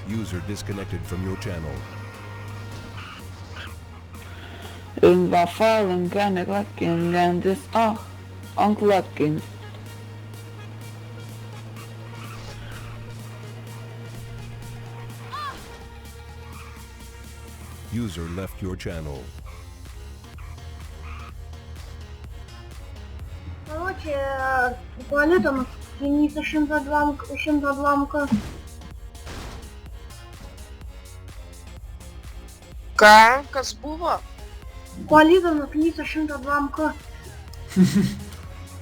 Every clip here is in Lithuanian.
User disconnected from your channel. In the fallen kind of looking and this unclocking. User left your channel. Короче, туалетом Дениса 102 Ką? Kas buvo? Kolyta nuklyso 102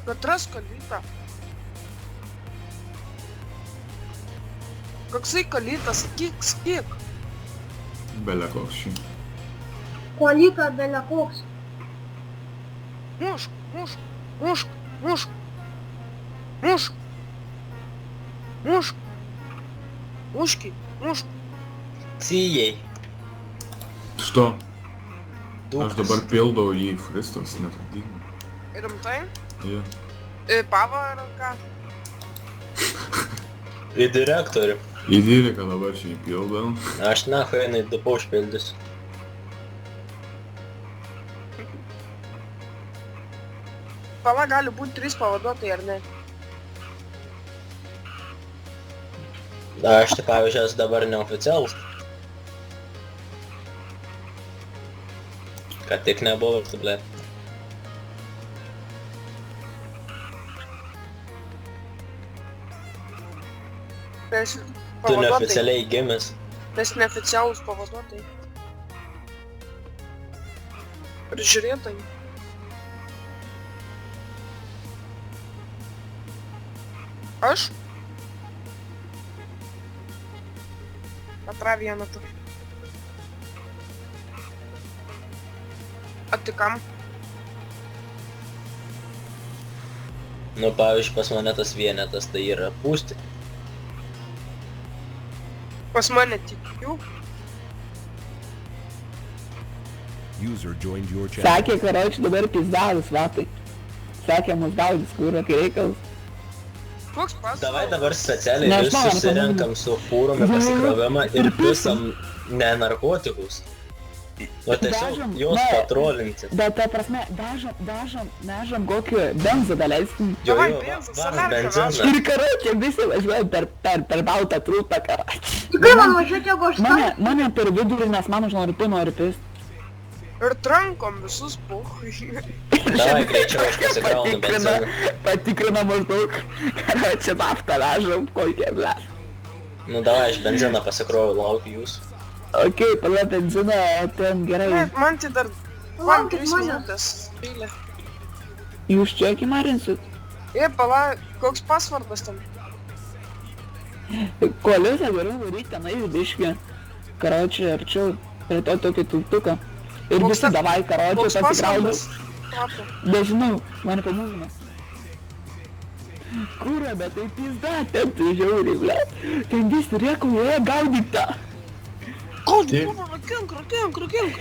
Katras kolyta? Koksai kolytas? Sakyk. Belia koks šį. Kolyta belia koks. Muški. Cijai. Što? Aš dabar pildau jį Fristos, netrukdymą. Rimtai? Jo. Pavo ar ką? Į direktorių. Į dvyliką dabar šį pildau. Aš nahui jinai dupau užpildysiu. Pala gali būti 3 pavaduotojai, ar ne? Aš tai pavyzdžiui esu dabar neoficialus. Kad tik nebuvo, tu ble. Tai esi Tu pavaduotojai. neoficialiai gimęs. Tai esi neoficialūs pavaduotojai. Prižiūrėtojai. Aš? Atra vieną tu. A tai kam? Nu, pavyzdžiui, pas mane tas vienetas tai yra pūsti. Pas mane tikiu. User joined your channel. Sakė, karoči, dabar pizdavus, vatai. Sakė, mus gaudys, kur kai reikalas. Koks pasas? Davai dabar specialiai vis Nežinau, ar susirenkam su fūrom į pasikrovimą ir pisam ne narkotikus. O tiesiog Vežam, juos ne. patrolinti. Bet ta prasme, vežam kokį benzą daleiskim. Jo, Davai, jo, benzas, varom aliarką benziną. Ir karoči, visi važiuoja per baltą trūpą, karoči. Tikrai man važiuoti, jeigu aš Mane per vidurį, nes man už nori pist. Ir trankom visus puhui. Davai greičiau, aš pasikraunu benziną. Patikrina maždaug, karoči, naftą vežam, kokie ble. Nu davai, aš benziną pasikroviu, laukiu jūsų. Okei, pala benziną, ten gerai. Man tai dar Laukit 3 manęs. minutės. Eilė. Jūs čia kimarinsit? Pala, koks pasvardas tam? Kolisa geriau varyt tenai biškį. Karoči, arčiau prie to tokį tultuką. Ir Koks visi tas- davai, karoči, Koks pasikraudus. pasvardas? Tapo. Nežinau, mane pamūgina. Kūrė, bet tai pizda, ten tai žiauriai, ble. Ten visi rėkauja, gaudyk tą. Rakink.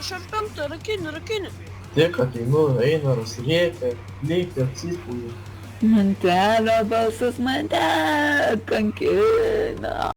Šampentą, rakini. Tik ateinu, eina, rusrėkia, lėkia, atsispūdė. Mantelio balsas mane kankina.